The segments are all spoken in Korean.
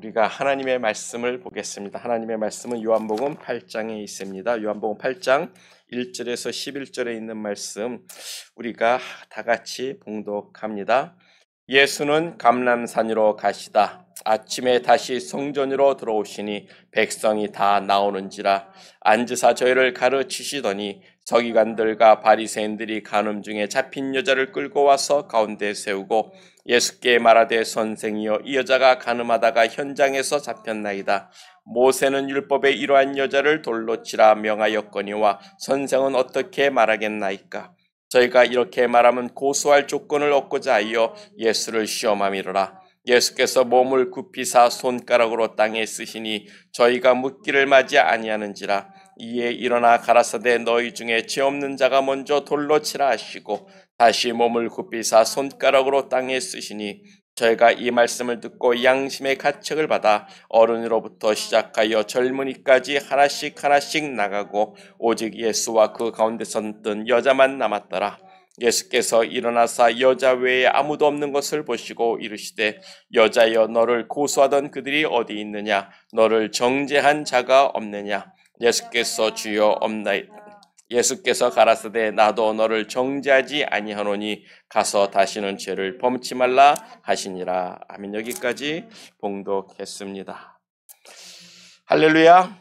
우리가 하나님의 말씀을 보겠습니다. 하나님의 말씀은 요한복음 8장에 있습니다. 요한복음 8장 1절에서 11절에 있는 말씀 우리가 다 같이 봉독합니다. 예수는 감람산으로 가시다. 아침에 다시 성전으로 들어오시니 백성이 다 나오는지라 앉으사 저희를 가르치시더니 서기관들과 바리새인들이 간음 중에 잡힌 여자를 끌고 와서 가운데 세우고 예수께 말하되 선생이여 이 여자가 간음하다가 현장에서 잡혔나이다. 모세는 율법에 이러한 여자를 돌로 치라 명하였거니와 선생은 어떻게 말하겠나이까. 저희가 이렇게 말하면 고소할 조건을 얻고자 하여 예수를 시험함이로라. 예수께서 몸을 굽히사 손가락으로 땅에 쓰시니 저희가 묻기를 맞이 아니하는지라. 이에 일어나 가라사대 너희 중에 죄 없는 자가 먼저 돌로 치라 하시고 다시 몸을 굽히사 손가락으로 땅에 쓰시니 저희가 이 말씀을 듣고 양심의 가책을 받아 어른으로부터 시작하여 젊은이까지 하나씩 하나씩 나가고 오직 예수와 그 가운데 섰던 여자만 남았더라. 예수께서 일어나사 여자 외에 아무도 없는 것을 보시고 이르시되 여자여 너를 고소하던 그들이 어디 있느냐 너를 정죄한 자가 없느냐. 예수께서 주여 없나이다. 예수께서 가라사대 나도 너를 정죄하지 아니하노니 가서 다시는 죄를 범치 말라 하시니라. 아멘. 여기까지 봉독했습니다. 할렐루야.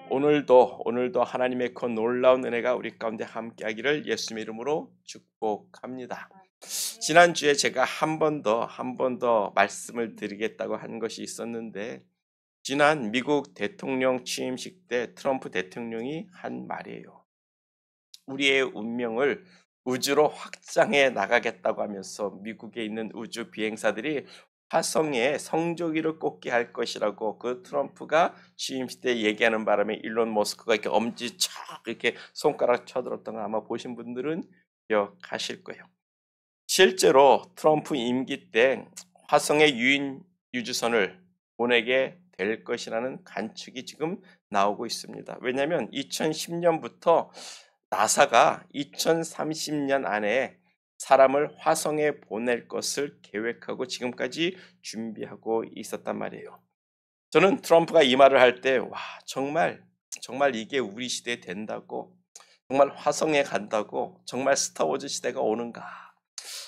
오늘도 하나님의 그 놀라운 은혜가 우리 가운데 함께하기를 예수님의 이름으로 축복합니다. 지난주에 제가 한 번 더 말씀을 드리겠다고 한 것이 있었는데 지난 미국 대통령 취임식 때 트럼프 대통령이 한 말이에요. 우리의 운명을 우주로 확장해 나가겠다고 하면서 미국에 있는 우주 비행사들이 화성에 성조기를 꽂게 할 것이라고 그 트럼프가 취임식 때 얘기하는 바람에 일론 머스크가 이렇게 엄지척 이렇게 손가락 쳐들었던 거 아마 보신 분들은 기억하실 거예요. 실제로 트럼프 임기 때 화성에 유인 유주선을 보내게 될 것이라는 관측이 지금 나오고 있습니다. 왜냐하면 2010년부터 나사가 2030년 안에 사람을 화성에 보낼 것을 계획하고 지금까지 준비하고 있었단 말이에요. 저는 트럼프가 이 말을 할 때 와 정말 이게 우리 시대에 된다고, 정말 화성에 간다고, 정말 스타워즈 시대가 오는가,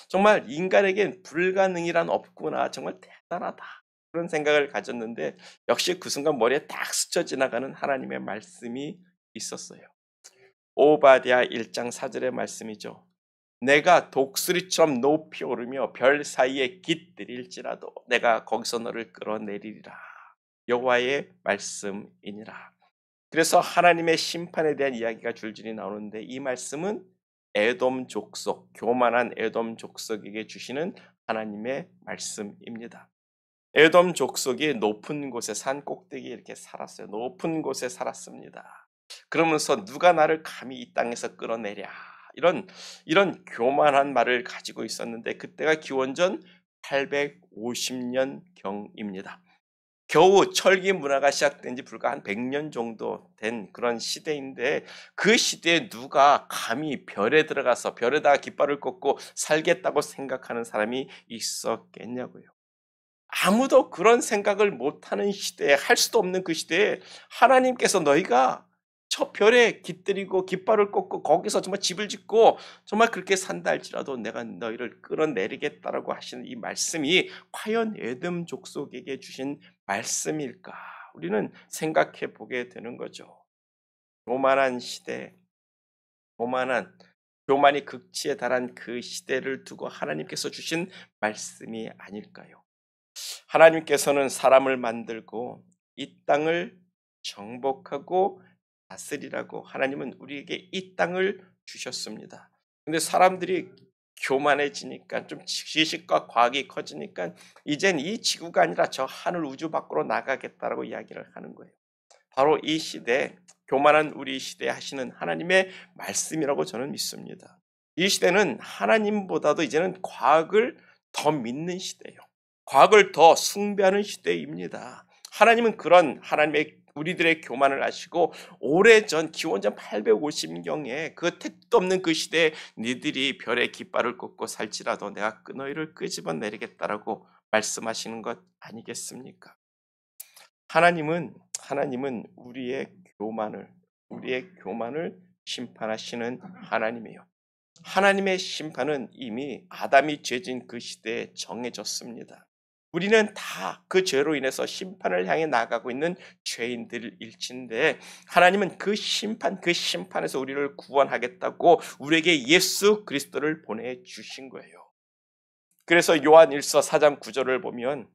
정말 인간에겐 불가능이란 없구나, 정말 대단하다, 그런 생각을 가졌는데 역시 그 순간 머리에 딱 스쳐 지나가는 하나님의 말씀이 있었어요. 오바댜 1장 4절의 말씀이죠. 내가 독수리처럼 높이 오르며 별 사이에 깃들일지라도 내가 거기서 너를 끌어내리리라. 여호와의 말씀이니라. 그래서 하나님의 심판에 대한 이야기가 줄줄이 나오는데 이 말씀은 에돔 족속, 교만한 에돔 족속에게 주시는 하나님의 말씀입니다. 에돔 족속이 높은 곳에, 산 꼭대기에 이렇게 살았어요. 높은 곳에 살았습니다. 그러면서 누가 나를 감히 이 땅에서 끌어내랴, 이런 교만한 말을 가지고 있었는데 그때가 기원전 850년 경입니다. 겨우 철기 문화가 시작된 지 불과 한 100년 정도 된 그런 시대인데 그 시대에 누가 감히 별에 들어가서 별에다가 깃발을 꽂고 살겠다고 생각하는 사람이 있었겠냐고요. 아무도 그런 생각을 못하는 시대에, 할 수도 없는 그 시대에 하나님께서 너희가 저 별에 깃들이고 깃발을 꽂고 거기서 정말 집을 짓고 정말 그렇게 산다 할지라도 내가 너희를 끌어내리겠다라고 하시는 이 말씀이 과연 에돔 족속에게 주신 말씀일까? 우리는 생각해 보게 되는 거죠. 교만한 시대, 교만이 극치에 달한 그 시대를 두고 하나님께서 주신 말씀이 아닐까요? 하나님께서는 사람을 만들고 이 땅을 정복하고 다스리라고 하나님은 우리에게 이 땅을 주셨습니다. 근데 사람들이 교만해지니까, 좀 지식과 과학이 커지니까 이젠 이 지구가 아니라 저 하늘 우주 밖으로 나가겠다라고 이야기를 하는 거예요. 바로 이 시대, 교만한 우리 시대에 하시는 하나님의 말씀이라고 저는 믿습니다. 이 시대는 하나님보다도 이제는 과학을 더 믿는 시대예요. 과학을 더 숭배하는 시대입니다. 하나님은 그런 하나님의 우리들의 교만을 아시고 오래전 기원전 850경에 그 택도 없는 그 시대에 니들이 별의 깃발을 꽂고 살지라도 내가 너희를 끄집어내리겠다라고 말씀하시는 것 아니겠습니까? 하나님은 우리의 교만을 심판하시는 하나님이에요. 하나님의 심판은 이미 아담이 죄진 그 시대에 정해졌습니다. 우리는 다 그 죄로 인해서 심판을 향해 나가고 있는 죄인들일진데 하나님은 그 심판에서 우리를 구원하겠다고 우리에게 예수 그리스도를 보내주신 거예요. 그래서 요한 1서 4장 9절을 보면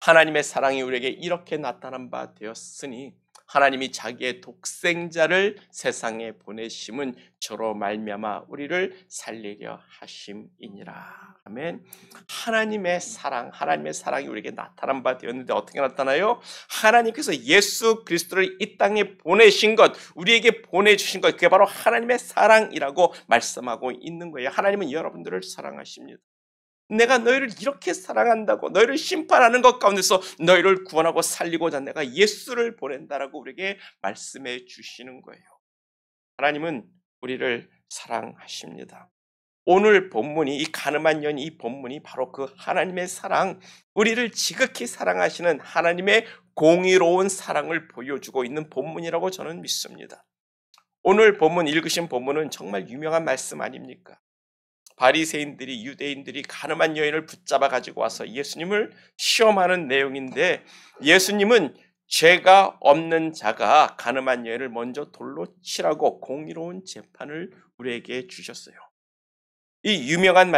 하나님의 사랑이 우리에게 이렇게 나타난 바 되었으니 하나님이 자기의 독생자를 세상에 보내심은 저로 말미암아 우리를 살리려 하심이니라. 아멘. 하나님의 사랑이 우리에게 나타난 바 되었는데 어떻게 나타나요? 하나님께서 예수 그리스도를 이 땅에 보내신 것, 우리에게 보내주신 것, 그게 바로 하나님의 사랑이라고 말씀하고 있는 거예요. 하나님은 여러분들을 사랑하십니다. 내가 너희를 이렇게 사랑한다고 너희를 심판하는 것 가운데서 너희를 구원하고 살리고자 내가 예수를 보낸다라고 우리에게 말씀해 주시는 거예요. 하나님은 우리를 사랑하십니다. 오늘 본문이 이 가늠한 여인 이 본문이 바로 그 하나님의 사랑, 우리를 지극히 사랑하시는 하나님의 공의로운 사랑을 보여주고 있는 본문이라고 저는 믿습니다. 오늘 본문 읽으신 본문은 정말 유명한 말씀 아닙니까? 바리새인들이 유대인들이 가늠한 여인을 붙잡아 가지고 와서 예수님을 시험하는 내용인데 예수님은 죄가 없는 자가 가늠한 여인을 먼저 돌로 치라고 공의로운 재판을 우리에게 주셨어요. 이 유명한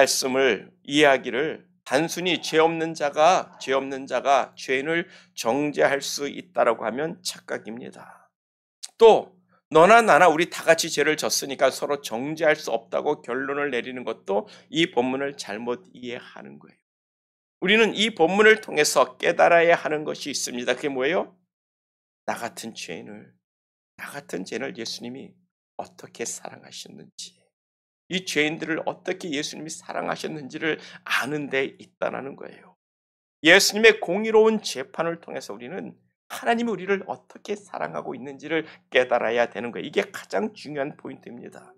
이야기를 단순히 죄 없는 자가 죄인을 정죄할 수 있다라고 하면 착각입니다. 또 너나 나나 우리 다 같이 죄를 졌으니까 서로 정죄할 수 없다고 결론을 내리는 것도 이 본문을 잘못 이해하는 거예요. 우리는 이 본문을 통해서 깨달아야 하는 것이 있습니다. 그게 뭐예요? 나 같은 죄인을 예수님이 어떻게 사랑하셨는지, 이 죄인들을 어떻게 예수님이 사랑하셨는지를 아는 데 있다는 거예요. 예수님의 공의로운 재판을 통해서 우리는 하나님이 우리를 어떻게 사랑하고 있는지를 깨달아야 되는 거예요. 이게 가장 중요한 포인트입니다.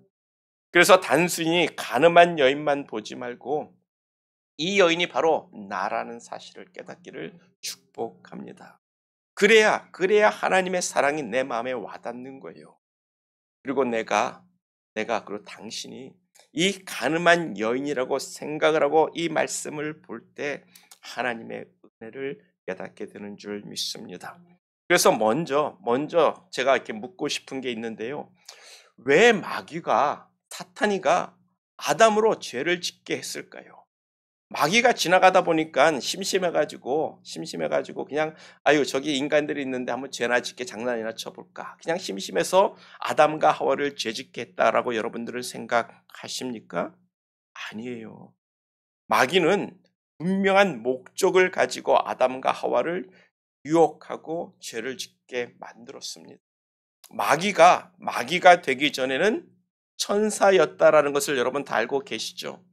그래서 단순히 가늠한 여인만 보지 말고 이 여인이 바로 나라는 사실을 깨닫기를 축복합니다. 그래야 하나님의 사랑이 내 마음에 와닿는 거예요. 그리고 그리고 당신이 이 가늠한 여인이라고 생각을 하고 이 말씀을 볼 때 하나님의 은혜를 깨닫게 되는 줄 믿습니다. 그래서 먼저 제가 이렇게 묻고 싶은 게 있는데요. 왜 사탄이가 아담으로 죄를 짓게 했을까요? 마귀가 지나가다 보니까 심심해가지고 그냥 저기 인간들이 있는데 한번 죄나 짓게 장난이나 쳐볼까. 그냥 심심해서 아담과 하와를 죄짓게 했다라고 여러분들은 생각하십니까? 아니에요. 마귀는 분명한 목적을 가지고 아담과 하와를 유혹하고 죄를 짓게 만들었습니다. 마귀가 되기 전에는 천사였다라는 것을 여러분 다 알고 계시죠?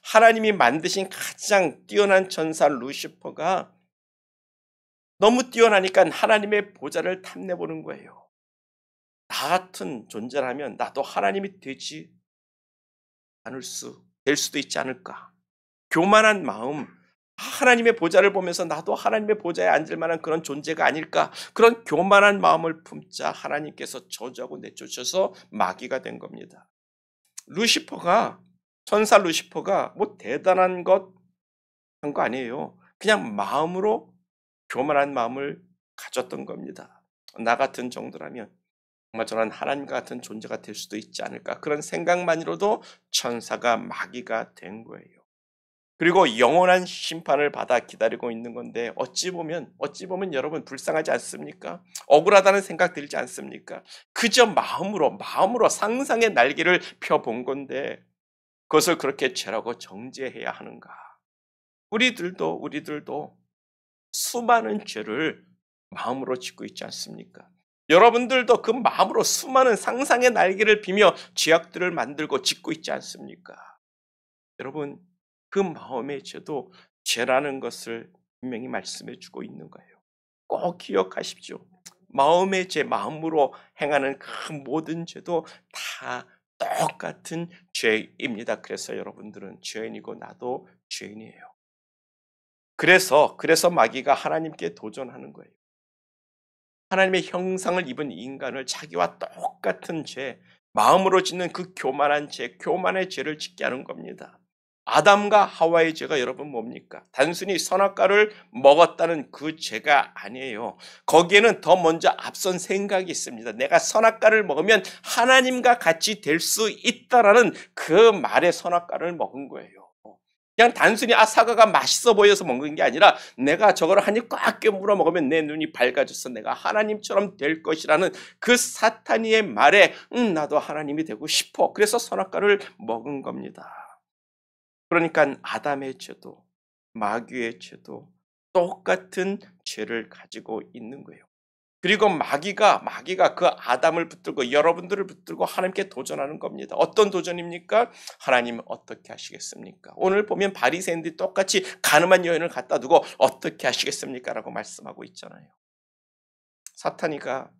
하나님이 만드신 가장 뛰어난 천사 루시퍼가 너무 뛰어나니까 하나님의 보좌를 탐내보는 거예요. 나 같은 존재라면 나도 하나님이 될 수도 있지 않을까. 교만한 마음, 하나님의 보좌를 보면서 나도 하나님의 보좌에 앉을 만한 그런 존재가 아닐까. 그런 교만한 마음을 품자 하나님께서 저주하고 내쫓아서 마귀가 된 겁니다. 천사 루시퍼가 뭐 대단한 것 한 거 아니에요. 그냥 교만한 마음을 가졌던 겁니다. 나 같은 정도라면 정말 저는 하나님 같은 존재가 될 수도 있지 않을까. 그런 생각만으로도 천사가 마귀가 된 거예요. 그리고 영원한 심판을 받아 기다리고 있는 건데 어찌 보면 여러분 불쌍하지 않습니까? 억울하다는 생각 들지 않습니까? 그저 마음으로 상상의 날개를 펴본 건데 그것을 그렇게 죄라고 정죄해야 하는가? 우리들도 수많은 죄를 마음으로 짓고 있지 않습니까? 여러분들도 그 마음으로 수많은 상상의 날개를 피며 죄악들을 만들고 짓고 있지 않습니까? 여러분, 그 마음의 죄도 죄라는 것을 분명히 말씀해 주고 있는 거예요. 꼭 기억하십시오. 마음의 죄, 마음으로 행하는 그 모든 죄도 다 똑같은 죄입니다. 그래서 여러분들은 죄인이고 나도 죄인이에요. 그래서 마귀가 하나님께 도전하는 거예요. 하나님의 형상을 입은 인간을 자기와 똑같은 죄, 마음으로 짓는 그 교만한 죄, 교만의 죄를 짓게 하는 겁니다. 아담과 하와의 죄가 여러분 뭡니까? 단순히 선악과를 먹었다는 그 죄가 아니에요. 거기에는 더 먼저 앞선 생각이 있습니다. 내가 선악과를 먹으면 하나님과 같이 될 수 있다라는 그 말의 선악과를 먹은 거예요. 그냥 단순히 사과가 맛있어 보여서 먹는 게 아니라 내가 저거를 한 입 꽉 깨물어 먹으면 내 눈이 밝아져서 내가 하나님처럼 될 것이라는 그 사탄이의 말에 나도 하나님이 되고 싶어. 그래서 선악과를 먹은 겁니다. 그러니까 아담의 죄도 마귀의 죄도 똑같은 죄를 가지고 있는 거예요. 그리고 마귀가 그 아담을 붙들고 여러분들을 붙들고 하나님께 도전하는 겁니다. 어떤 도전입니까? 하나님 어떻게 하시겠습니까? 오늘 보면 바리새인들이 똑같이 가늠한 여인을 갖다 두고 어떻게 하시겠습니까? 라고 말씀하고 있잖아요. 사탄이가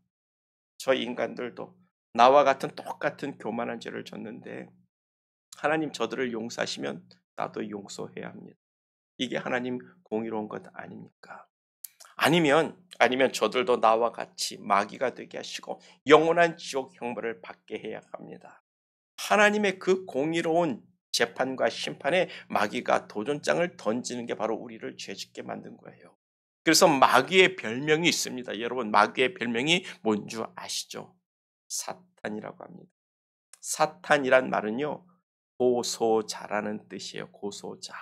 저 인간들도 나와 같은 똑같은 교만한 죄를 졌는데 하나님 저들을 용서하시면 나도 용서해야 합니다. 이게 하나님 공의로운 것 아닙니까? 아니면 저들도 나와 같이 마귀가 되게 하시고 영원한 지옥 형벌을 받게 해야 합니다. 하나님의 그 공의로운 재판과 심판에 마귀가 도전장을 던지는 게 바로 우리를 죄짓게 만든 거예요. 그래서 마귀의 별명이 있습니다. 여러분 마귀의 별명이 뭔 줄 아시죠? 사탄이라고 합니다. 사탄이란 말은요. 고소자라는 뜻이에요. 고소자.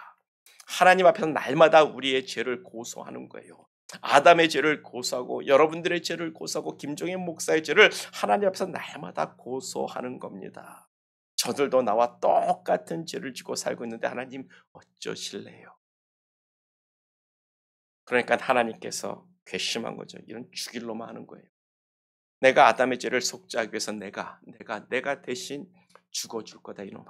하나님 앞에서 날마다 우리의 죄를 고소하는 거예요. 아담의 죄를 고소하고 여러분들의 죄를 고소하고 김종인 목사의 죄를 하나님 앞에서 날마다 고소하는 겁니다. 저들도 나와 똑같은 죄를 지고 살고 있는데 하나님 어쩌실래요? 그러니까 하나님께서 괘씸한 거죠. 이런 죽일 놈만 하는 거예요. 내가 아담의 죄를 속죄하기 위해서 내가 대신 죽어줄 거다 이놈아.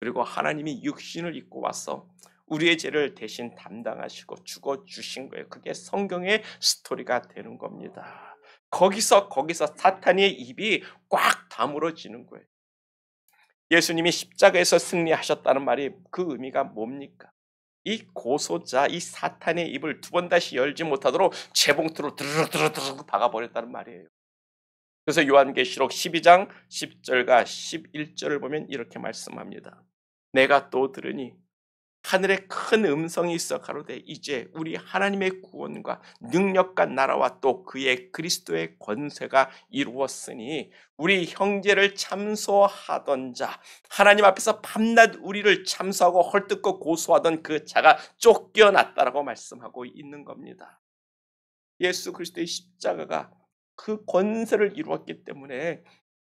그리고 하나님이 육신을 입고 와서 우리의 죄를 대신 담당하시고 죽어주신 거예요. 그게 성경의 스토리가 되는 겁니다. 거기서 사탄의 입이 꽉 다물어지는 거예요. 예수님이 십자가에서 승리하셨다는 말이 그 의미가 뭡니까? 이 고소자, 이 사탄의 입을 두 번 다시 열지 못하도록 재봉틀로 드르륵 박아버렸다는 말이에요. 그래서 요한계시록 12장 10절과 11절을 보면 이렇게 말씀합니다. 내가 또 들으니 하늘에 큰 음성이 있어 가로되 이제 우리 하나님의 구원과 능력과 나라와 또 그의 그리스도의 권세가 이루었으니 우리 형제를 참소하던 자 하나님 앞에서 밤낮 우리를 참소하고 헐뜯고 고소하던 그 자가 쫓겨났다라고 말씀하고 있는 겁니다. 예수 그리스도의 십자가가 그 권세를 이루었기 때문에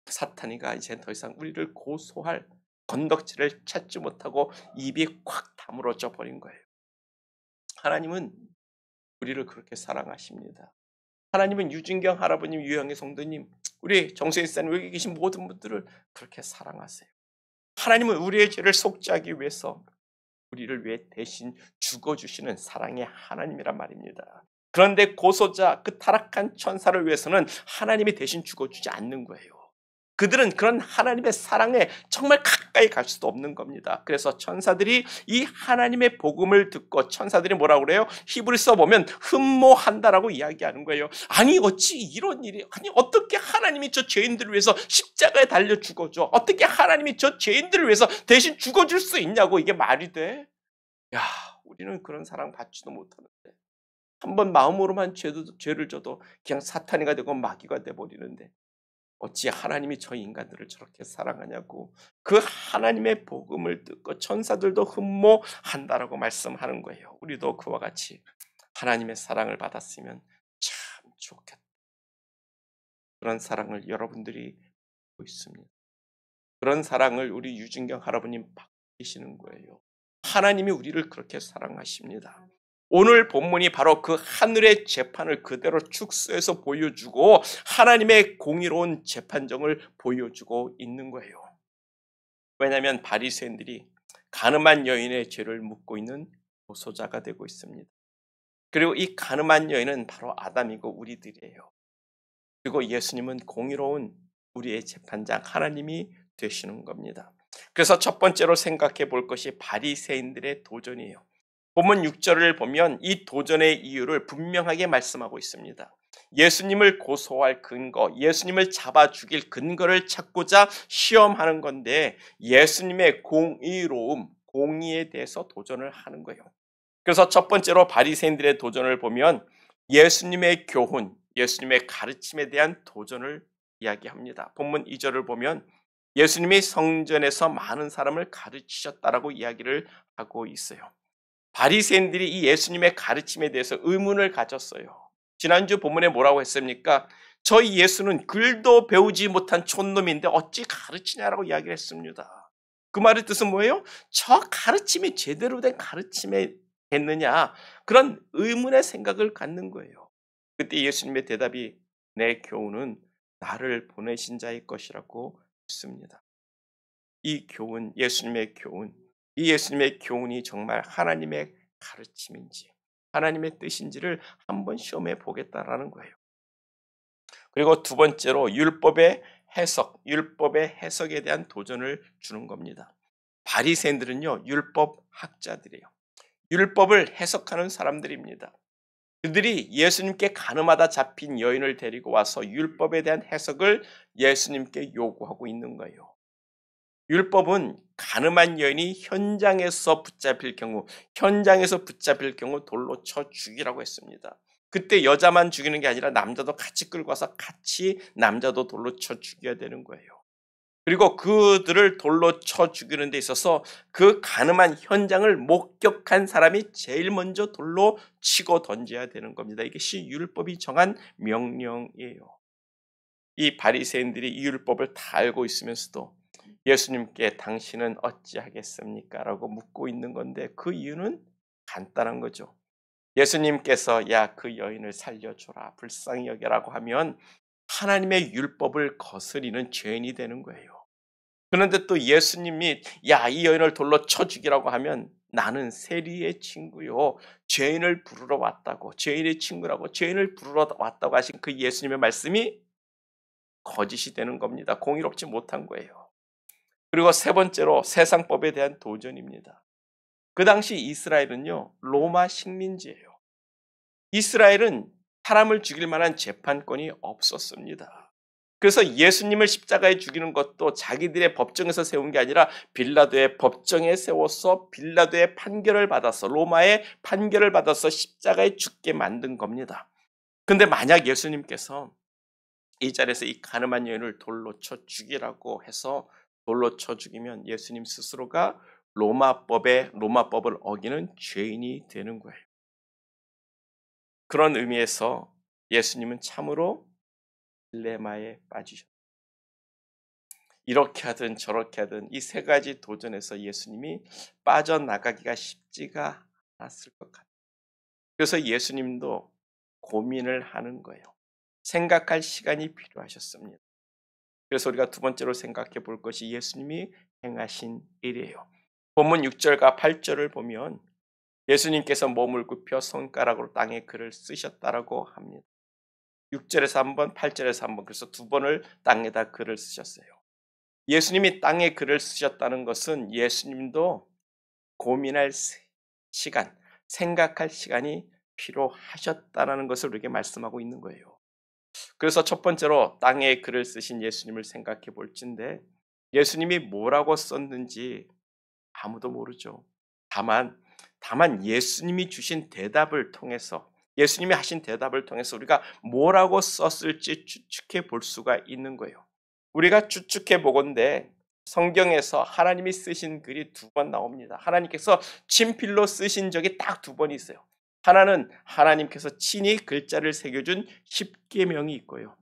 사탄이가 이제 더 이상 우리를 고소할 건덕지를 찾지 못하고 입이 콱 다물어져 버린 거예요. 하나님은 우리를 그렇게 사랑하십니다. 하나님은 유진경 할아버님, 유영애 성도님, 우리 정수인 사님 여기 계신 모든 분들을 그렇게 사랑하세요. 하나님은 우리의 죄를 속죄하기 위해서 우리를 위해 대신 죽어주시는 사랑의 하나님이란 말입니다. 그런데 고소자, 그 타락한 천사를 위해서는 하나님이 대신 죽어주지 않는 거예요. 그들은 그런 하나님의 사랑에 정말 가까이 갈 수도 없는 겁니다. 그래서 천사들이 이 하나님의 복음을 듣고 천사들이 뭐라고 그래요? 히브리서 보면 흠모한다라고 이야기하는 거예요. 아니 어찌 이런 일이, 아니 어떻게 하나님이 저 죄인들을 위해서 십자가에 달려 죽어줘? 어떻게 하나님이 저 죄인들을 위해서 대신 죽어줄 수 있냐고, 이게 말이 돼? 야, 우리는 그런 사랑 받지도 못하는데 한번 마음으로만 죄를 져도 그냥 사탄이가 되고 마귀가 돼버리는데 어찌 하나님이 저 인간들을 저렇게 사랑하냐고, 그 하나님의 복음을 듣고 천사들도 흠모한다라고 말씀하는 거예요. 우리도 그와 같이 하나님의 사랑을 받았으면 참 좋겠다. 그런 사랑을 여러분들이 받고 있습니다. 그런 사랑을 우리 유진경 할아버님 받고 계시는 거예요. 하나님이 우리를 그렇게 사랑하십니다. 오늘 본문이 바로 그 하늘의 재판을 그대로 축소해서 보여주고 하나님의 공의로운 재판정을 보여주고 있는 거예요. 왜냐하면 바리새인들이 간음한 여인의 죄를 묻고 있는 고소자가 되고 있습니다. 그리고 이 간음한 여인은 바로 아담이고 우리들이에요. 그리고 예수님은 공의로운 우리의 재판장 하나님이 되시는 겁니다. 그래서 첫 번째로 생각해 볼 것이 바리새인들의 도전이에요. 본문 6절을 보면 이 도전의 이유를 분명하게 말씀하고 있습니다. 예수님을 고소할 근거, 예수님을 잡아 죽일 근거를 찾고자 시험하는 건데 예수님의 공의로움, 공의에 대해서 도전을 하는 거예요. 그래서 첫 번째로 바리새인들의 도전을 보면 예수님의 교훈, 예수님의 가르침에 대한 도전을 이야기합니다. 본문 2절을 보면 예수님이 성전에서 많은 사람을 가르치셨다라고 이야기를 하고 있어요. 바리새인들이 이 예수님의 가르침에 대해서 의문을 가졌어요. 지난주 본문에 뭐라고 했습니까? 저희 예수는 글도 배우지 못한 촌놈인데 어찌 가르치냐라고 이야기를 했습니다. 그 말의 뜻은 뭐예요? 저 가르침이 제대로 된 가르침이 됐느냐? 그런 의문의 생각을 갖는 거예요. 그때 예수님의 대답이 내 교훈은 나를 보내신 자의 것이라고 했습니다. 이 교훈, 예수님의 교훈, 이 예수님의 교훈이 정말 하나님의 가르침인지 하나님의 뜻인지를 한번 시험해 보겠다라는 거예요. 그리고 두 번째로 율법의 해석에 대한 도전을 주는 겁니다. 바리새인들은요, 율법 학자들이에요. 율법을 해석하는 사람들입니다. 그들이 예수님께 가늠하다 잡힌 여인을 데리고 와서 율법에 대한 해석을 예수님께 요구하고 있는 거예요. 율법은 가늠한 여인이 현장에서 붙잡힐 경우 돌로 쳐 죽이라고 했습니다. 그때 여자만 죽이는 게 아니라 남자도 같이 끌고 와서 같이 남자도 돌로 쳐 죽여야 되는 거예요. 그리고 그들을 돌로 쳐 죽이는 데 있어서 그 가늠한 현장을 목격한 사람이 제일 먼저 돌로 치고 던져야 되는 겁니다. 이것이 율법이 정한 명령이에요. 이 바리새인들이 이 율법을 다 알고 있으면서도 예수님께 당신은 어찌하겠습니까? 라고 묻고 있는 건데 그 이유는 간단한 거죠. 예수님께서 야, 그 여인을 살려줘라, 불쌍히 여겨라고 하면 하나님의 율법을 거스리는 죄인이 되는 거예요. 그런데 또 예수님이 야, 이 여인을 돌로 쳐 죽이라고 하면 나는 세리의 친구요, 죄인을 부르러 왔다고, 죄인의 친구라고 죄인을 부르러 왔다고 하신 그 예수님의 말씀이 거짓이 되는 겁니다. 공의롭지 못한 거예요. 그리고 세 번째로 세상법에 대한 도전입니다. 그 당시 이스라엘은요, 로마 식민지예요. 이스라엘은 사람을 죽일 만한 재판권이 없었습니다. 그래서 예수님을 십자가에 죽이는 것도 자기들의 법정에서 세운 게 아니라 빌라도의 법정에 세워서 빌라도의 판결을 받아서 로마의 판결을 받아서 십자가에 죽게 만든 겁니다. 근데 만약 예수님께서 이 자리에서 이 가늠한 여인을 돌로 쳐 죽이라고 해서 돌로 쳐 죽이면 예수님 스스로가 로마법을 어기는 죄인이 되는 거예요. 그런 의미에서 예수님은 참으로 딜레마에 빠지셨어요. 이렇게 하든 저렇게 하든 이 세 가지 도전에서 예수님이 빠져나가기가 쉽지가 않았을 것 같아요. 그래서 예수님도 고민을 하는 거예요. 생각할 시간이 필요하셨습니다. 그래서 우리가 두 번째로 생각해 볼 것이 예수님이 행하신 일이에요. 본문 6절과 8절을 보면 예수님께서 몸을 굽혀 손가락으로 땅에 글을 쓰셨다라고 합니다. 6절에서 한 번, 8절에서 한 번, 그래서 두 번을 땅에다 글을 쓰셨어요. 예수님이 땅에 글을 쓰셨다는 것은 예수님도 고민할 시간, 생각할 시간이 필요하셨다는 것을 우리에게 말씀하고 있는 거예요. 그래서 첫 번째로 땅에 글을 쓰신 예수님을 생각해 볼진데 예수님이 뭐라고 썼는지 아무도 모르죠. 다만 예수님이 주신 대답을 통해서 예수님이 하신 대답을 통해서 우리가 뭐라고 썼을지 추측해 볼 수가 있는 거예요. 우리가 추측해 보건대 성경에서 하나님이 쓰신 글이 두 번 나옵니다. 하나님께서 친필로 쓰신 적이 딱 두 번 있어요. 하나는 하나님께서 친히 글자를 새겨준 십계명이 있고요.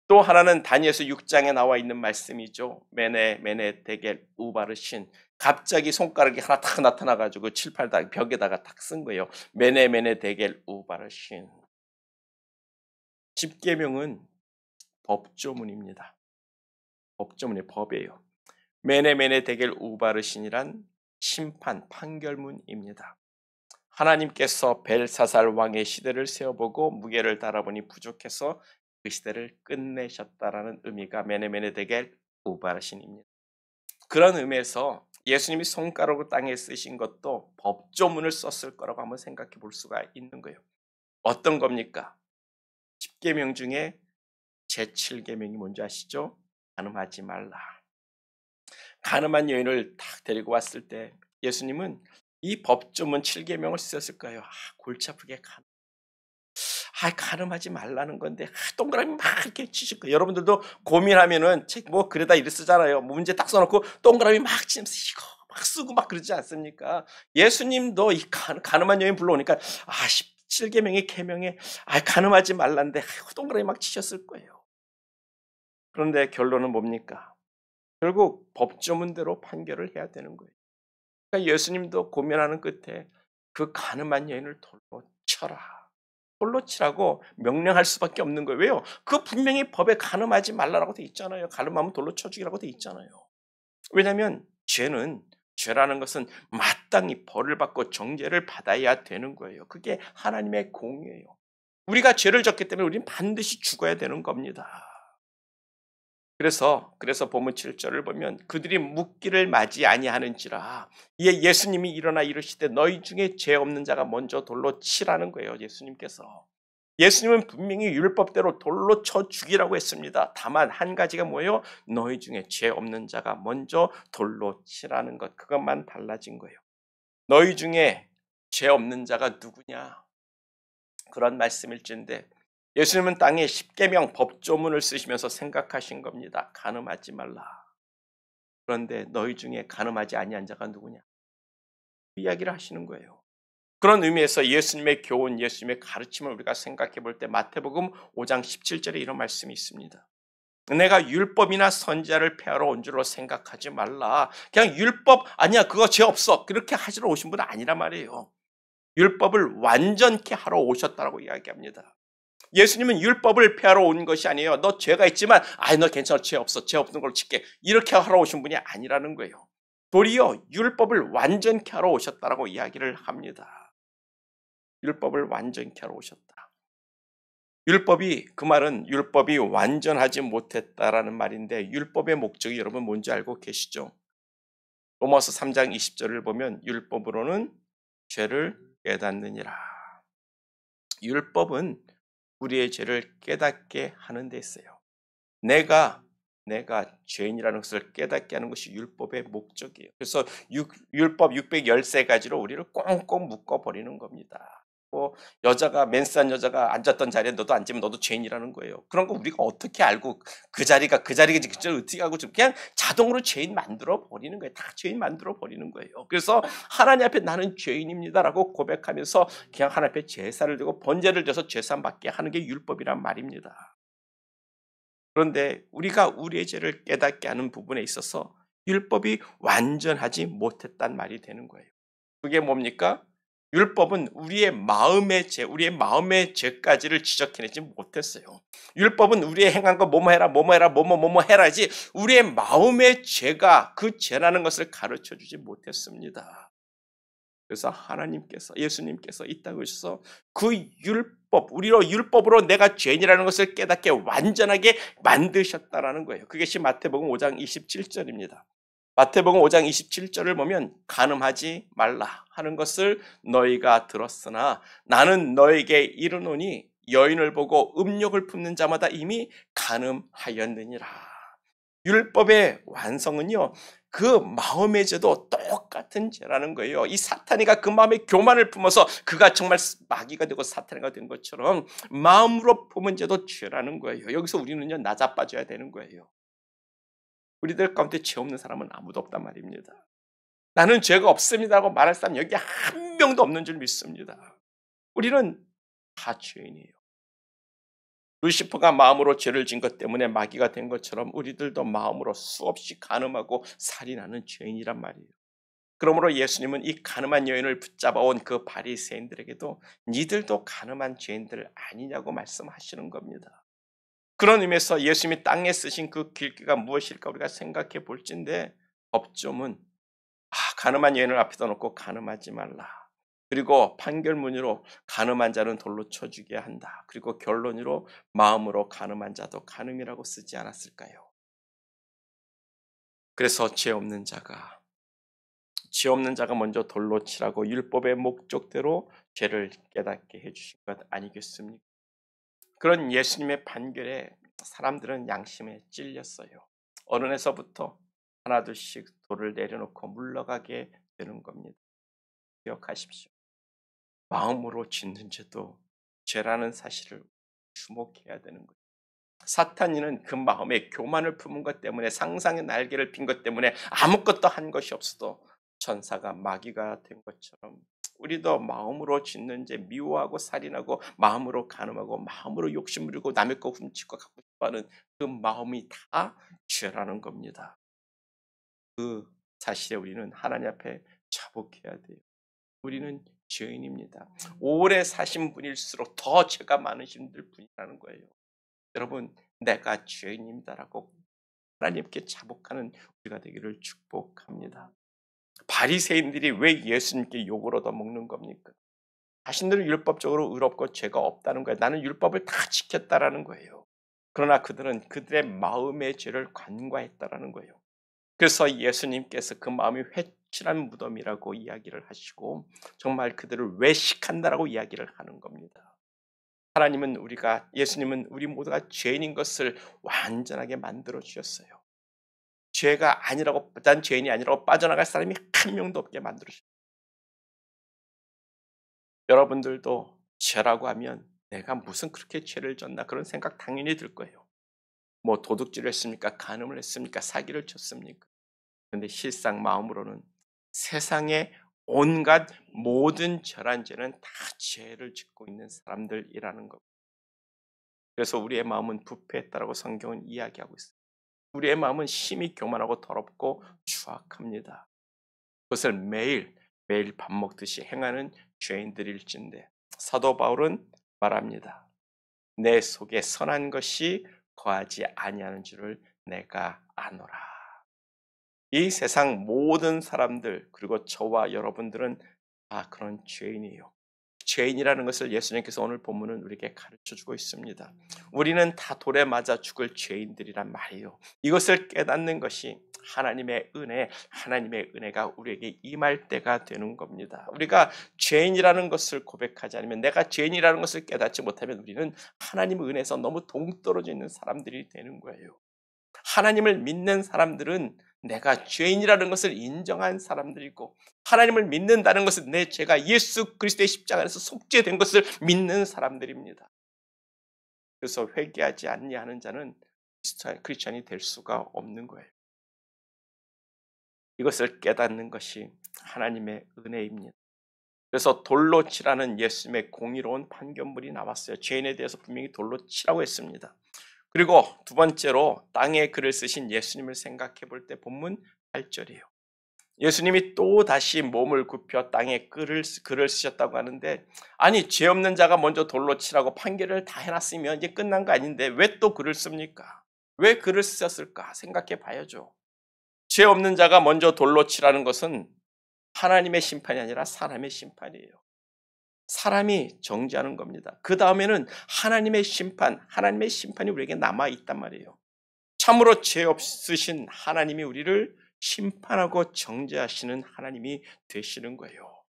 또 하나는 다니엘서 6장에 나와 있는 말씀이죠. 메네 데겔 우바르신. 갑자기 손가락이 하나 탁 나타나가지고 칠팔 벽에다가 탁 쓴 거예요. 메네 데겔 우바르신. 십계명은 법조문입니다. 법조문의 법이에요. 메네 데겔 우바르신이란 심판 판결문입니다. 하나님께서 벨사살 왕의 시대를 세어보고 무게를 달아보니 부족해서 그 시대를 끝내셨다라는 의미가 메네 데겔 우바르신입니다. 그런 의미에서 예수님이 손가락으로 땅에 쓰신 것도 법조문을 썼을 거라고 한번 생각해 볼 수가 있는 거예요. 어떤 겁니까? 10계명 중에 제7계명이 뭔지 아시죠? 간음하지 말라. 간음한 여인을 딱 데리고 왔을 때 예수님은 이 법조문 7계명을 쓰셨을까요? 골치 아프게 간음하지 말라는 건데 동그라미 막 이렇게 치실 거예요. 여러분들도 고민하면은 책 뭐 글에다 이렇게 쓰잖아요. 문제 딱 써놓고 동그라미 막 치면서 이거 막 쓰고 막 그러지 않습니까? 예수님도 이 간음한 여인 불러오니까 17계명의 계명에 간음하지 말란데 동그라미 막 치셨을 거예요. 그런데 결론은 뭡니까? 결국 법조문대로 판결을 해야 되는 거예요. 그러니까 예수님도 고민하는 끝에 그 간음한 여인을 돌로 쳐라. 돌로 치라고 명령할 수밖에 없는 거예요. 왜요? 그 분명히 법에 간음하지 말라라고 돼 있잖아요. 간음하면 돌로 쳐 죽이라고 돼 있잖아요. 왜냐하면 죄라는 것은 마땅히 벌을 받고 정죄를 받아야 되는 거예요. 그게 하나님의 공의예요. 우리가 죄를 졌기 때문에 우리는 반드시 죽어야 되는 겁니다. 그래서 본문 7절을 보면 그들이 묻기를 맞이 아니하는지라. 이에 예수님이 일어나 이르시되 너희 중에 죄 없는 자가 먼저 돌로 치라는 거예요. 예수님께서. 예수님은 분명히 율법대로 돌로 쳐 죽이라고 했습니다. 다만 한 가지가 뭐예요? 너희 중에 죄 없는 자가 먼저 돌로 치라는 것. 그것만 달라진 거예요. 너희 중에 죄 없는 자가 누구냐? 그런 말씀일진데 예수님은 땅에 십계명 법조문을 쓰시면서 생각하신 겁니다. 간음하지 말라. 그런데 너희 중에 간음하지 아니한 자가 누구냐? 그 이야기를 하시는 거예요. 그런 의미에서 예수님의 교훈, 예수님의 가르침을 우리가 생각해 볼 때 마태복음 5장 17절에 이런 말씀이 있습니다. 내가 율법이나 선지자를 폐하러 온 줄로 생각하지 말라. 그냥 율법 아니야 그거 죄 없어. 그렇게 하시러 오신 분은 아니란 말이에요. 율법을 완전케 하러 오셨다라고 이야기합니다. 예수님은 율법을 폐하러 온 것이 아니에요. 너 죄가 있지만 너 괜찮아. 죄 없어. 죄 없는 걸로 칠게. 이렇게 하러 오신 분이 아니라는 거예요. 도리어 율법을 완전케 하러 오셨다라고 이야기를 합니다. 율법을 완전케 하러 오셨다. 그 말은 율법이 완전하지 못했다라는 말인데 율법의 목적이 여러분 뭔지 알고 계시죠? 로마서 3장 20절을 보면 율법으로는 죄를 깨닫느니라. 율법은 우리의 죄를 깨닫게 하는 데 있어요. 내가 죄인이라는 것을 깨닫게 하는 것이 율법의 목적이에요. 그래서 율법 613가지로 우리를 꽁꽁 묶어버리는 겁니다. 여자가 맨스한 여자가 앉았던 자리에 너도 앉으면 너도 죄인이라는 거예요. 그런 거 우리가 어떻게 알고 그 자리가 어떻게 알고 그냥 자동으로 죄인 만들어 버리는 거예요. 다 죄인 만들어 버리는 거예요. 그래서 하나님 앞에 나는 죄인입니다라고 고백하면서 그냥 하나님 앞에 제사를 드리고 번제를 드려서 제사 받게 하는 게 율법이란 말입니다. 그런데 우리가 우리의 죄를 깨닫게 하는 부분에 있어서 율법이 완전하지 못했단 말이 되는 거예요. 그게 뭡니까? 율법은 우리의 마음의 죄까지를 지적해내지 못했어요. 율법은 우리의 행한 거 뭐뭐 해라, 뭐뭐 해라, 뭐뭐 해라지 우리의 마음의 죄가 그 죄라는 것을 가르쳐 주지 못했습니다. 그래서 예수님께서 이 땅에 오셔서 그 율법으로 내가 죄인이라는 것을 깨닫게 완전하게 만드셨다라는 거예요. 그것이 마태복음 5장 27절입니다. 마태복음 5장 27절을 보면 간음하지 말라 하는 것을 너희가 들었으나 나는 너에게 이르노니 여인을 보고 음욕을 품는 자마다 이미 간음하였느니라. 율법의 완성은요. 그 마음의 죄도 똑같은 죄라는 거예요. 이 사탄이가 그 마음에 교만을 품어서 그가 정말 마귀가 되고 사탄이가 된 것처럼 마음으로 품은 죄도 죄라는 거예요. 여기서 우리는요 낮아빠져야 되는 거예요. 우리들 가운데 죄 없는 사람은 아무도 없단 말입니다. 나는 죄가 없습니다라고 말할 사람 여기 한 명도 없는 줄 믿습니다. 우리는 다 죄인이에요. 루시퍼가 마음으로 죄를 진 것 때문에 마귀가 된 것처럼 우리들도 마음으로 수없이 간음하고 살인하는 죄인이란 말이에요. 그러므로 예수님은 이 간음한 여인을 붙잡아온 그 바리새인들에게도 니들도 간음한 죄인들 아니냐고 말씀하시는 겁니다. 그런 의미에서 예수님이 땅에 쓰신 그 길기가 무엇일까 우리가 생각해 볼진데 법조문 간음한 여인을 앞에다 놓고 간음하지 말라. 그리고 판결문으로 간음한 자는 돌로 쳐 죽여야 한다. 그리고 결론으로 마음으로 간음한 자도 간음이라고 쓰지 않았을까요? 그래서 죄 없는 자가 죄 없는 자가 먼저 돌로 치라고 율법의 목적대로 죄를 깨닫게 해주신 것 아니겠습니까? 그런 예수님의 판결에 사람들은 양심에 찔렸어요. 어른에서부터 하나둘씩 돌을 내려놓고 물러가게 되는 겁니다. 기억하십시오. 마음으로 짓는 죄도 죄라는 사실을 주목해야 되는 거예요. 사탄이는 그 마음에 교만을 품은 것 때문에, 상상의 날개를 핀 것 때문에 아무것도 한 것이 없어도 천사가 마귀가 된 것처럼 우리도 마음으로 짓는 죄, 미워하고 살인하고 마음으로 간음하고 마음으로 욕심 부리고 남의 거 훔치고 갖고 싶어하는 그 마음이 다 죄라는 겁니다. 그 사실에 우리는 하나님 앞에 자복해야 돼요. 우리는 죄인입니다. 오래 사신 분일수록 더 죄가 많으신 분이라는 거예요. 여러분, 내가 죄인입니다라고 하나님께 자복하는 우리가 되기를 축복합니다. 바리새인들이 왜 예수님께 욕을 얻어먹는 겁니까? 자신들은 율법적으로 의롭고 죄가 없다는 거예요. 나는 율법을 다 지켰다라는 거예요. 그러나 그들은 그들의 마음의 죄를 간과했다라는 거예요. 그래서 예수님께서 그 마음이 회칠한 무덤이라고 이야기를 하시고 정말 그들을 외식한다라고 이야기를 하는 겁니다. 예수님은 우리 모두가 죄인인 것을 완전하게 만들어 주셨어요. 난 죄인이 아니라고 빠져나갈 사람이 한 명도 없게 만들어 주셨어요. 여러분들도 죄라고 하면 내가 무슨 그렇게 죄를 졌나 그런 생각 당연히 들 거예요. 뭐 도둑질을 했습니까? 간음을 했습니까? 사기를 쳤습니까? 그런데 실상 마음으로는 세상의 온갖 모든 절한 죄는 다 죄를 짓고 있는 사람들이라는 것. 그래서 우리의 마음은 부패했다라고 성경은 이야기하고 있습니다. 우리의 마음은 심히 교만하고 더럽고 추악합니다. 그것을 매일 밥 먹듯이 행하는 죄인들일진데 사도 바울은 말합니다. 내 속에 선한 것이 거하지 아니하는 줄을 내가 아노라. 이 세상 모든 사람들 그리고 저와 여러분들은 다 그런 죄인이에요. 죄인이라는 것을 예수님께서 오늘 본문은 우리에게 가르쳐주고 있습니다. 우리는 다 돌에 맞아 죽을 죄인들이란 말이에요. 이것을 깨닫는 것이 하나님의 은혜가 우리에게 임할 때가 되는 겁니다. 우리가 죄인이라는 것을 고백하지 않으면, 내가 죄인이라는 것을 깨닫지 못하면 우리는 하나님의 은혜에서 너무 동떨어져 있는 사람들이 되는 거예요. 하나님을 믿는 사람들은 내가 죄인이라는 것을 인정한 사람들이고, 하나님을 믿는다는 것은 내 죄가 예수 그리스도의 십자가 안에서 속죄된 것을 믿는 사람들입니다. 그래서 회개하지 아니하는 자는 크리스찬이 될 수가 없는 거예요. 이것을 깨닫는 것이 하나님의 은혜입니다. 그래서 돌로 치라는 예수님의 공의로운 판결문이 나왔어요. 죄인에 대해서 분명히 돌로 치라고 했습니다. 그리고 두 번째로 땅에 글을 쓰신 예수님을 생각해 볼 때 본문 8절이에요. 예수님이 또 다시 몸을 굽혀 땅에 글을 쓰셨다고 하는데, 아니 죄 없는 자가 먼저 돌로 치라고 판결을 다 해놨으면 이제 끝난 거 아닌데 왜 또 글을 씁니까? 왜 글을 쓰셨을까 생각해 봐야죠. 죄 없는 자가 먼저 돌로 치라는 것은 하나님의 심판이 아니라 사람의 심판이에요. 사람이 정죄하는 겁니다. 그 다음에는 하나님의 심판이 우리에게 남아있단 말이에요. 참으로 죄 없으신 하나님이 우리를 심판하고 정죄하시는 하나님이 되시는 거예요.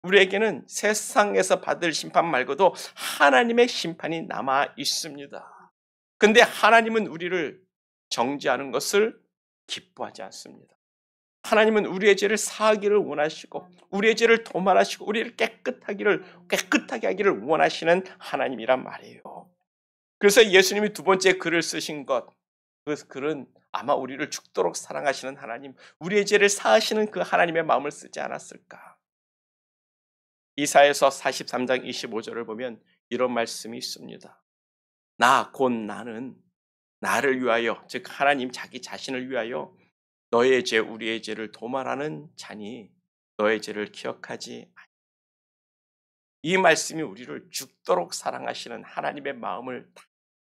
우리에게는 세상에서 받을 심판 말고도 하나님의 심판이 남아 있습니다. 그런데 하나님은 우리를 정죄하는 것을 기뻐하지 않습니다. 하나님은 우리의 죄를 사하기를 원하시고 우리의 죄를 도말하시고 우리를 깨끗하게 하기를 원하시는 하나님이란 말이에요. 그래서 예수님이 두 번째 글을 쓰신 것, 그 글은 아마 우리를 죽도록 사랑하시는 하나님, 우리의 죄를 사하시는 그 하나님의 마음을 쓰지 않았을까. 이사야서 43장 25절을 보면 이런 말씀이 있습니다. 나는 나를 위하여, 즉 하나님 자기 자신을 위하여 너의 죄 우리의 죄를 도말하는 자니 너의 죄를 기억하지 않으리라. 이 말씀이 우리를 죽도록 사랑하시는 하나님의 마음을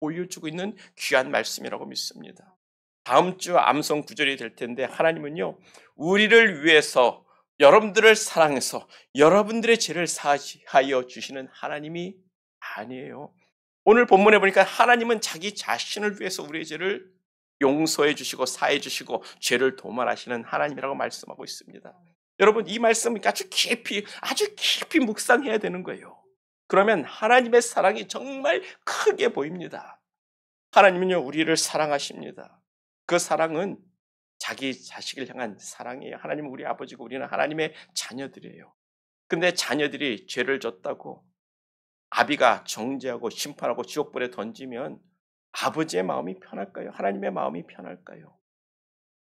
보여주고 있는 귀한 말씀이라고 믿습니다. 다음 주 암송 구절이 될 텐데, 하나님은요 우리를 위해서 여러분들을 사랑해서 여러분들의 죄를 사하여 주시는 하나님이 아니에요. 오늘 본문에 보니까 하나님은 자기 자신을 위해서 우리의 죄를 용서해 주시고 사해 주시고 죄를 도말하시는 하나님이라고 말씀하고 있습니다. 여러분, 이 말씀을 아주 깊이 묵상해야 되는 거예요. 그러면 하나님의 사랑이 정말 크게 보입니다. 하나님은요, 우리를 사랑하십니다. 그 사랑은 자기 자식을 향한 사랑이에요. 하나님은 우리 아버지고 우리는 하나님의 자녀들이에요. 근데 자녀들이 죄를 졌다고 아비가 정죄하고 심판하고 지옥불에 던지면 아버지의 마음이 편할까요? 하나님의 마음이 편할까요?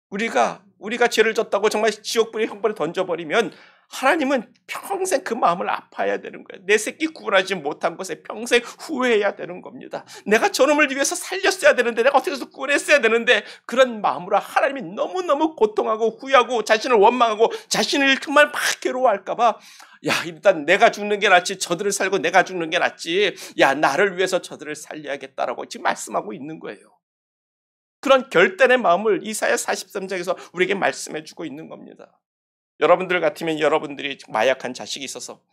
우리가 죄를 졌다고 정말 지옥불에 형벌에 던져버리면 하나님은 평생 그 마음을 아파야 되는 거예요. 내 새끼 구원하지 못한 것에 평생 후회해야 되는 겁니다. 내가 저놈을 위해서 살렸어야 되는데, 내가 어떻게 해서 구원했어야 되는데, 그런 마음으로 하나님이 너무너무 고통하고 후회하고 자신을 원망하고 자신을 정말 막 괴로워할까 봐, 야, 일단 내가 죽는 게 낫지, 저들을 살고 내가 죽는 게 낫지, 야, 나를 위해서 저들을 살려야겠다라고 지금 말씀하고 있는 거예요. 그런 결단의 마음을 이사야 43장에서 우리에게 말씀해 주고 있는 겁니다. 여러분들 같으면 여러분들이 마약한 자식이 있어서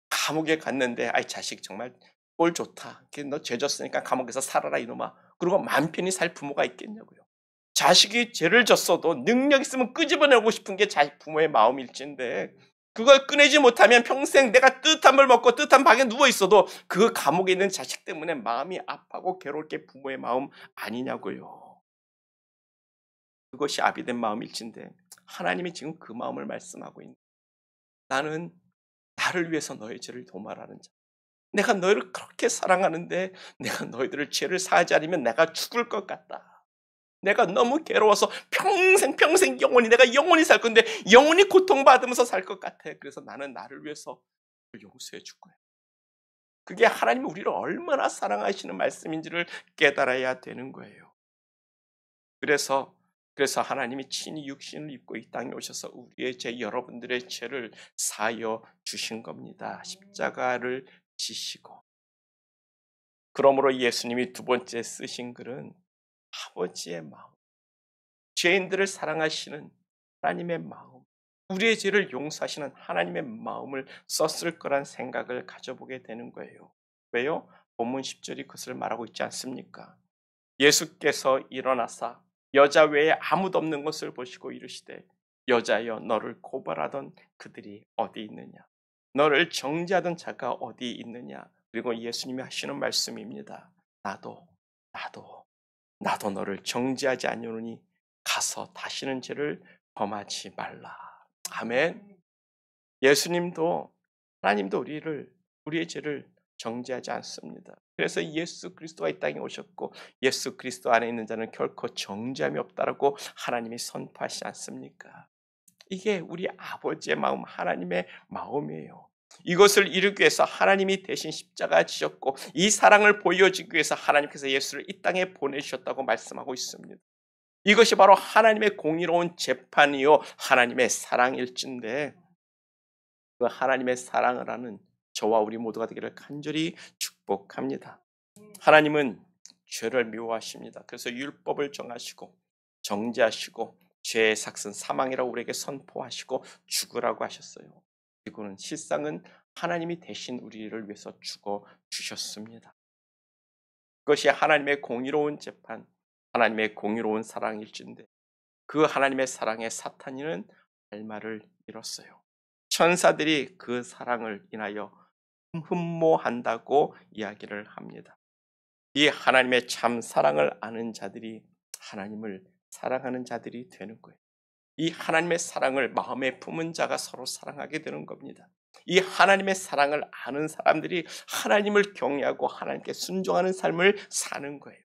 감옥에 갔는데, 아이, 자식 정말 꼴 좋다, 너 죄 졌으니까 감옥에서 살아라 이놈아, 그리고 마음 편히 살 부모가 있겠냐고요. 자식이 죄를 졌어도 능력 있으면 끄집어내고 싶은 게 부모의 마음일진데, 그걸 꺼내지 못하면 평생 내가 뜨뜻한 물 먹고 뜨뜻한 방에 누워 있어도 그 감옥에 있는 자식 때문에 마음이 아파하고 괴로울 게 부모의 마음 아니냐고요. 그것이 아비된 마음일진데 하나님이 지금 그 마음을 말씀하고 있는, 나는 나를 위해서 너의 죄를 도말하는 자, 내가 너희를 그렇게 사랑하는데 내가 너희들을 죄를 사하지 않으면 내가 죽을 것 같다. 내가 너무 괴로워서 평생 영원히 내가 영원히 살 건데 영원히 고통받으면서 살 것 같아. 그래서 나는 나를 위해서 용서해 줄 거야. 그게 하나님이 우리를 얼마나 사랑하시는 말씀인지를 깨달아야 되는 거예요. 그래서 하나님이 친히 육신을 입고 이 땅에 오셔서 우리의 죄, 여러분들의 죄를 사하여 주신 겁니다. 십자가를 지시고. 그러므로 예수님이 두 번째 쓰신 글은 아버지의 마음, 죄인들을 사랑하시는 하나님의 마음, 우리의 죄를 용서하시는 하나님의 마음을 썼을 거란 생각을 가져보게 되는 거예요. 왜요? 본문 10절이 그것을 말하고 있지 않습니까? 예수께서 일어나사 여자 외에 아무도 없는 것을 보시고 이르시되, 여자여, 너를 고발하던 그들이 어디 있느냐? 너를 정죄하던 자가 어디 있느냐? 그리고 예수님이 하시는 말씀입니다. 나도 너를 정죄하지 아니오니 가서 다시는 죄를 범하지 말라. 아멘. 예수님도, 하나님도 우리의 죄를 정죄하지 않습니다. 그래서 예수 그리스도가 이 땅에 오셨고 예수 그리스도 안에 있는 자는 결코 정죄함이 없다라고 하나님이 선포하시지 않습니까? 이게 우리 아버지의 마음, 하나님의 마음이에요. 이것을 이루기 위해서 하나님이 대신 십자가 지셨고 이 사랑을 보여주기 위해서 하나님께서 예수를 이 땅에 보내주셨다고 말씀하고 있습니다. 이것이 바로 하나님의 공의로운 재판이요 하나님의 사랑일진데, 그 하나님의 사랑을 하는 저와 우리 모두가 되기를 간절히 축복합니다. 하나님은 죄를 미워하십니다. 그래서 율법을 정하시고 정죄하시고 죄의 삭은 사망이라고 우리에게 선포하시고 죽으라고 하셨어요. 그리고는 실상은 하나님이 대신 우리를 위해서 죽어 주셨습니다. 그것이 하나님의 공의로운 재판, 하나님의 공의로운 사랑일진데, 그 하나님의 사랑에 사탄이는 할 말을 잃었어요. 천사들이 그 사랑을 인하여 흠모한다고 이야기를 합니다. 이 하나님의 참 사랑을 아는 자들이 하나님을 사랑하는 자들이 되는 거예요. 이 하나님의 사랑을 마음에 품은 자가 서로 사랑하게 되는 겁니다. 이 하나님의 사랑을 아는 사람들이 하나님을 경외하고 하나님께 순종하는 삶을 사는 거예요.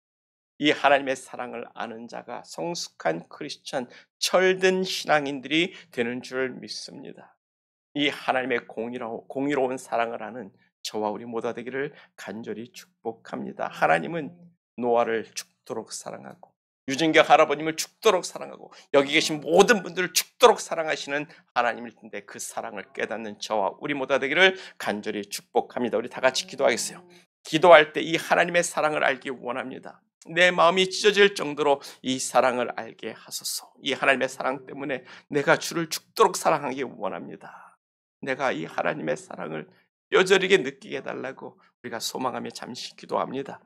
이 하나님의 사랑을 아는 자가 성숙한 크리스천, 철든 신앙인들이 되는 줄 믿습니다. 이 하나님의 공의로운 사랑을 아는 저와 우리 모두가 되기를 간절히 축복합니다. 하나님은 노아를 죽도록 사랑하고 유진경 할아버님을 죽도록 사랑하고 여기 계신 모든 분들을 죽도록 사랑하시는 하나님일 텐데, 그 사랑을 깨닫는 저와 우리 모두가 되기를 간절히 축복합니다. 우리 다 같이 기도하겠어요. 기도할 때 이 하나님의 사랑을 알기 원합니다. 내 마음이 찢어질 정도로 이 사랑을 알게 하소서. 이 하나님의 사랑 때문에 내가 주를 죽도록 사랑하기 원합니다. 내가 이 하나님의 사랑을 뼈저리게 느끼게 해달라고 우리가 소망하며 잠시 기도합니다.